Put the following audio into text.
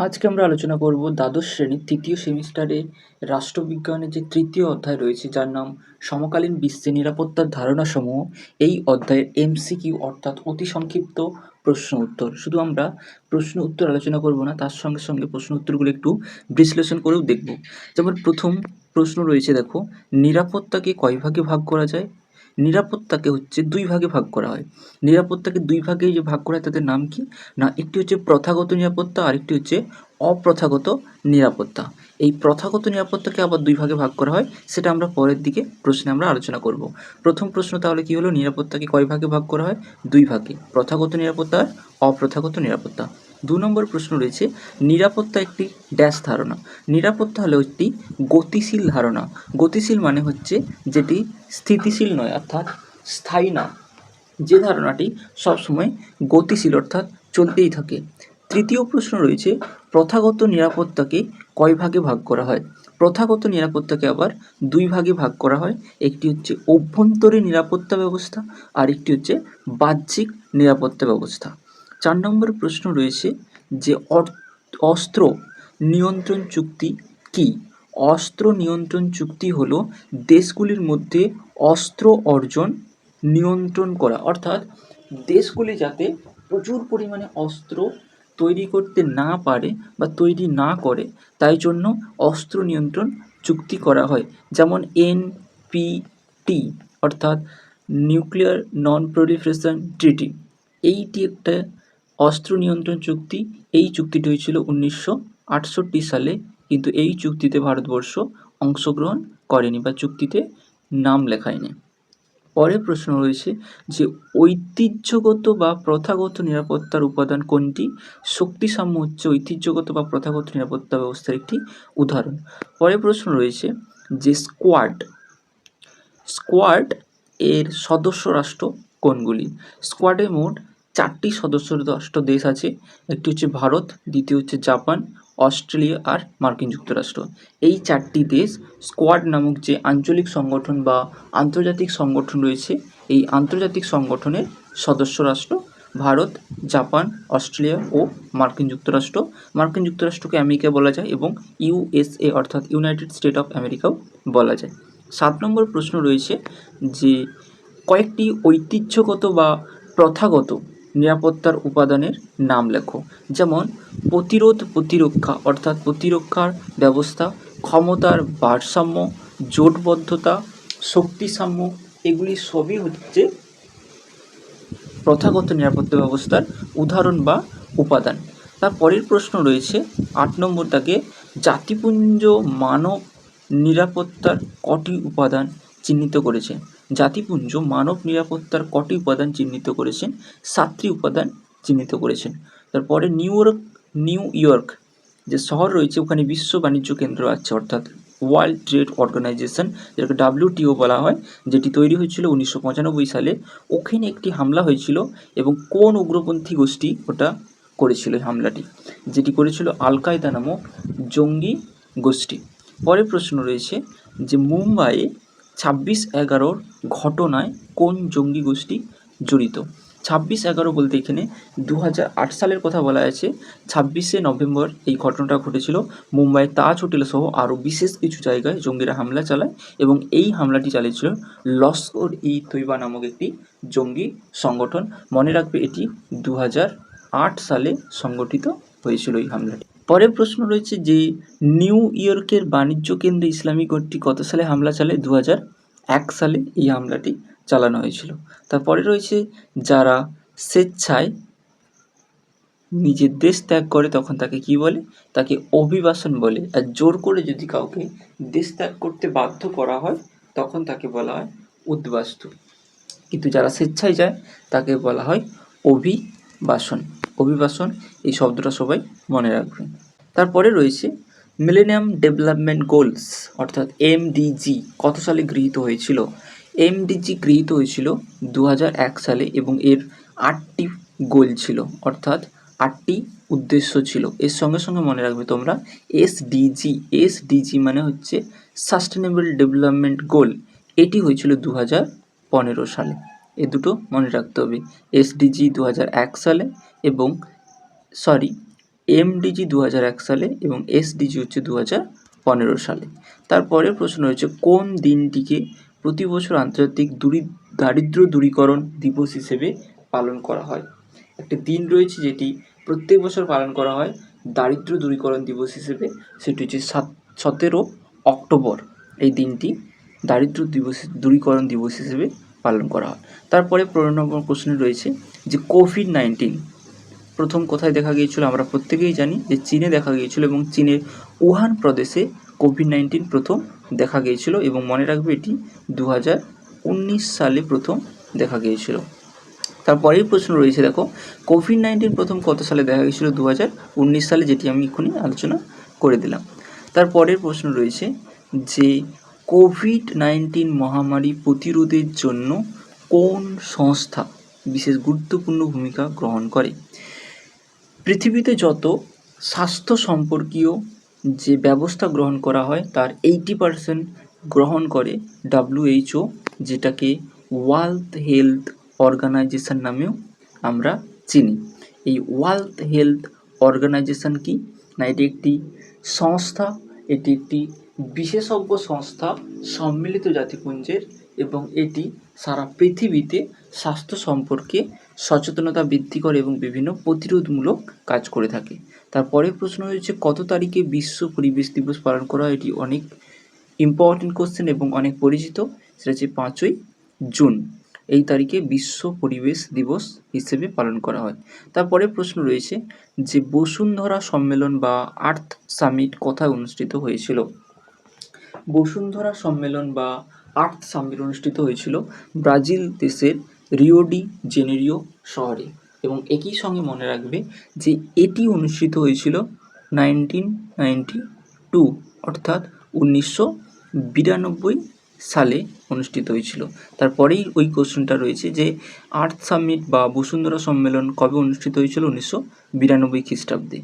আজকে আমরা আলোচনা করব দ্বাদশ শ্রেণীর তৃতীয় সেমিস্টারে রাষ্ট্রবিজ্ঞানের যে তৃতীয় অধ্যায় রয়েছে যার নাম সমকালীন বিশ্বে নিরাপত্তার ধারণাসমূহ। এই অধ্যায়ের এমসিকিউ অর্থাৎ অতি সংক্ষিপ্ত প্রশ্ন উত্তর। শুধু আমরা প্রশ্ন উত্তর আলোচনা করব না, তার সঙ্গে সঙ্গে প্রশ্ন উত্তরগুলো একটু বিশ্লেষণ করেও দেখব। যেমন প্রথম প্রশ্ন রয়েছে, দেখো, নিরাপত্তাকে কয় ভাগে ভাগ করা যায়? নিরাপত্তাকে হচ্ছে দুই ভাগে ভাগ করা হয়। নিরাপত্তাকে দুই ভাগে যে ভাগ করা হয় তাদের নাম কি না, একটি হচ্ছে প্রথাগত নিরাপত্তা, আরেকটি হচ্ছে অপ্রথাগত নিরাপত্তা। এই প্রথাগত নিরাপত্তাকে আবার দুই ভাগে ভাগ করা হয়, সেটা আমরা পরের দিকে প্রশ্নে আমরা আলোচনা করব। প্রথম প্রশ্ন তাহলে কি হলো, নিরাপত্তাকে কয় ভাগে ভাগ করা হয়? দুই ভাগে, প্রথাগত নিরাপত্তা আর অপ্রথাগত নিরাপত্তা। 2 নম্বর প্রশ্ন রয়েছে, নিরাপত্তা একটি ড্যাশ ধারণা। নিরাপত্তা হলো একটি গতিশীল ধারণা। গতিশীল মানে হচ্ছে যেটি স্থিতিশীল নয়, অর্থাৎ স্থায়ী না, যে ধারণাটি সবসময় গতিশীল অর্থাৎ চলতেই থাকে। তৃতীয় প্রশ্ন রয়েছে, প্রথাগত নিরাপত্তাকে কয় ভাগে ভাগ করা হয়? প্রথাগত নিরাপত্তাকে আবার দুই ভাগে ভাগ করা হয়। একটি হচ্ছে অভ্যন্তরীণ নিরাপত্তা ব্যবস্থা, আর একটি হচ্ছে বাহ্যিক নিরাপত্তা ব্যবস্থা। 4 নম্বর প্রশ্ন রয়েছে যে অস্ত্র নিয়ন্ত্রণ চুক্তি কি? অস্ত্র নিয়ন্ত্রণ চুক্তি হলো দেশগুলির মধ্যে অস্ত্র অর্জন নিয়ন্ত্রণ করা, অর্থাৎ দেশগুলি যাতে প্রচুর পরিমাণে অস্ত্র তৈরি করতে না পারে বা তৈরি না করে, তাই জন্য অস্ত্র নিয়ন্ত্রণ চুক্তি করা হয়। যেমন এনপিটি অর্থাৎ নিউক্লিয়ার নন প্রলিফারেশন ট্রিটি, এইটি একটা অস্ত্র নিয়ন্ত্রণ চুক্তি। এই চুক্তিটি হয়েছিল 1968 সালে, কিন্তু এই চুক্তিতে ভারতবর্ষ অংশগ্রহণ করেনি বা চুক্তিতে নাম লেখায়নি। পরের প্রশ্ন রয়েছে যে ঐতিহ্যগত বা প্রথাগত নিরাপত্তার উপাদান কোনটি? শক্তিসাম্য হচ্ছে ঐতিহ্যগত বা প্রথাগত নিরাপত্তা ব্যবস্থার একটি উদাহরণ। পরের প্রশ্ন রয়েছে যে স্কোয়াড এর সদস্য রাষ্ট্র কোনগুলি? স্কোয়াডে মোট 4টি সদস্য রাষ্ট্র দেশ আছে। একটি হচ্ছে ভারত, দ্বিতীয় হচ্ছে জাপান, অস্ট্রেলিয়া আর মার্কিন যুক্তরাষ্ট্র। এই 4টি দেশ স্কোয়াড নামক যে আঞ্চলিক সংগঠন বা আন্তর্জাতিক সংগঠন রয়েছে, এই আন্তর্জাতিক সংগঠনের সদস্য রাষ্ট্র ভারত, জাপান, অস্ট্রেলিয়া ও মার্কিন যুক্তরাষ্ট্র। মার্কিন যুক্তরাষ্ট্রকে আমেরিকা বলা যায় এবং ইউএসএ অর্থাৎ ইউনাইটেড স্টেট অফ আমেরিকাও বলা যায়। 7 নম্বর প্রশ্ন রয়েছে যে কয়েকটি ঐতিহ্যগত বা প্রথাগত নিরাপত্তার উপাদানের নাম লেখো। যেমন প্রতিরক্ষা অর্থাৎ প্রতিরক্ষার ব্যবস্থা, ক্ষমতার ভারসাম্য, জোটবদ্ধতা, শক্তিসাম্য, এগুলি সবই হচ্ছে প্রথাগত নিরাপত্তা ব্যবস্থার উদাহরণ বা উপাদান। তার পরের প্রশ্ন রয়েছে 8 নম্বর দাগে, জাতিপুঞ্জ মানব নিরাপত্তার কটি উপাদান চিহ্নিত করেছে? জাতিপুঞ্জ মানব নিরাপত্তার কটি উপাদান চিহ্নিত করেছেন? 7টি উপাদান চিহ্নিত করেছেন। তারপরে নিউ ইয়র্ক যে শহর রয়েছে, ওখানে বিশ্ব বাণিজ্য কেন্দ্র আছে অর্থাৎ ওয়ার্ল্ড ট্রেড অর্গানাইজেশন, যেটাকে WTO বলা হয়, যেটি তৈরি হয়েছিল 1995 সালে। ওখানে একটি হামলা হয়েছিল এবং কোন উগ্রপন্থী গোষ্ঠী ওটা করেছিল হামলাটি? যেটি করেছিল আল কায়দা নামক জঙ্গি গোষ্ঠী। পরের প্রশ্ন রয়েছে যে মুম্বাইয়ে 26/11 ঘটনায় কোন জঙ্গি গোষ্ঠী জড়িত? 26/11 বলতে এখানে 2008 সালের কথা বলা আছে। 26শে নভেম্বর এই ঘটনাটা ঘটেছিল। মুম্বাইয়ের তাজ হোটেল সহ আরও বিশেষ কিছু জায়গায় জঙ্গিরা হামলা চালায় এবং এই হামলাটি চালিয়েছিল লস্কর-ই-তৈবা নামক একটি জঙ্গি সংগঠন। মনে রাখবে এটি 2008 সালে সংগঠিত হয়েছিল এই হামলাটি। পরের প্রশ্ন রয়েছে যে নিউ ইয়র্কের বাণিজ্য কেন্দ্রে ইসলামী গোষ্ঠী কত সালে হামলা চালায়? 2001 সালে এই হামলাটি চালানো হয়েছিল। তারপরে রয়েছে যারা স্বেচ্ছায় নিজের দেশ ত্যাগ করে তখন তাকে কি বলে? তাকে অভিবাসন বলে। আর জোর করে যদি কাউকে দেশ ত্যাগ করতে বাধ্য করা হয় তখন তাকে বলা হয় উদ্বাস্তু। কিন্তু যারা স্বেচ্ছায় যায় তাকে বলা হয় অভিবাসন। অভিবাসন এই শব্দটা সবাই মনে রাখবেন। তারপরে রয়েছে মিলেনিয়াম ডেভেলপমেন্ট গোলস অর্থাৎ MDG কত সালে গৃহীত হয়েছিল? MDG গৃহীত হয়েছিল 2001 সালে এবং এর 8টি গোল ছিল, অর্থাৎ 8টি উদ্দেশ্য ছিল। এর সঙ্গে সঙ্গে মনে রাখবে তোমরা SDG মানে হচ্ছে সাস্টেনেবল ডেভেলপমেন্ট গোল, এটি হয়েছিল 2015 সালে। এ দুটো মনে রাখতে হবে। SDG 2001 সালে এবং এমডিজি 2001 সালে এবং এসডিজি হচ্ছে 2015 সালে। তারপরের প্রশ্ন রয়েছে কোন দিনটিকে প্রতি বছর আন্তর্জাতিক দারিদ্র দূরীকরণ দিবস হিসেবে পালন করা হয়? একটা দিন রয়েছে যেটি প্রত্যেক বছর পালন করা হয় দারিদ্র দূরীকরণ দিবস হিসেবে, সেটি হচ্ছে 17 অক্টোবর। এই দিনটি দারিদ্র দূরীকরণ দিবস হিসেবে পালন করা হয়। তারপরে 15 নম্বর কোশ্চেন রয়েছে যে কোভিড-19 প্রথম কোথায় দেখা গিয়েছিল? আমরা প্রত্যেকেই জানি যে চীনে দেখা গিয়েছিল এবং চীনের উহান প্রদেশে কোভিড-19 প্রথম দেখা গিয়েছিল এবং মনে রাখবে এটি 2019 সালে প্রথম দেখা গিয়েছিল। তারপরেই প্রশ্ন রয়েছে দেখো কোভিড-19 প্রথম কত সালে দেখা গিয়েছিল? 2019 সালে, যেটি আমি এক্ষুনি আলোচনা করে দিলাম। তারপরের প্রশ্ন রয়েছে যে কোভিড-19 মহামারী প্রতিরোধের জন্য কোন সংস্থা বিশেষ গুরুত্বপূর্ণ ভূমিকা গ্রহণ করে? পৃথিবীতে যত স্বাস্থ্য সম্পর্কীয় যে ব্যবস্থা গ্রহণ করা হয় তার 80% গ্রহণ করে WHO, যেটাকে ওয়ার্ল্ড হেলথ অর্গানাইজেশন নামেও আমরা চিনি। এই ওয়ার্ল্ড হেলথ অর্গানাইজেশন কি না, এটি একটি সংস্থা, এটি একটি বিশেষজ্ঞ সংস্থা সম্মিলিত জাতিপুঞ্জের, এবং এটি সারা পৃথিবীতে স্বাস্থ্য সম্পর্কে সচেতনতা বৃদ্ধি করে এবং বিভিন্ন প্রতিরোধমূলক কাজ করে থাকে। তারপরে প্রশ্ন হয়েছে কত তারিখে বিশ্ব পরিবেশ দিবস পালন করা হয়? এটি অনেক ইম্পর্টেন্ট কোশ্চেন এবং অনেক পরিচিত, সেটা হচ্ছে 5ই জুন। এই তারিখে বিশ্ব পরিবেশ দিবস হিসেবে পালন করা হয়। তারপরে প্রশ্ন রয়েছে যে বসুন্ধরা সম্মেলন বা আর্থ সামিট কোথায় অনুষ্ঠিত হয়েছিল? বসুন্ধরা সম্মেলন বা আর্থ সামিট অনুষ্ঠিত হয়েছিল ব্রাজিল দেশের রিও ডি জেনেরিও শহরে, এবং একই সঙ্গে মনে রাখবে যে এটি অনুষ্ঠিত হয়েছিল 1992 অর্থাৎ 1992 সালে অনুষ্ঠিত হয়েছিল। তারপরেই ওই কোশ্চেনটা রয়েছে যে আর্থ সামিট বা বসুন্ধরা সম্মেলন কবে অনুষ্ঠিত হয়েছিল? 1992 খ্রিস্টাব্দে।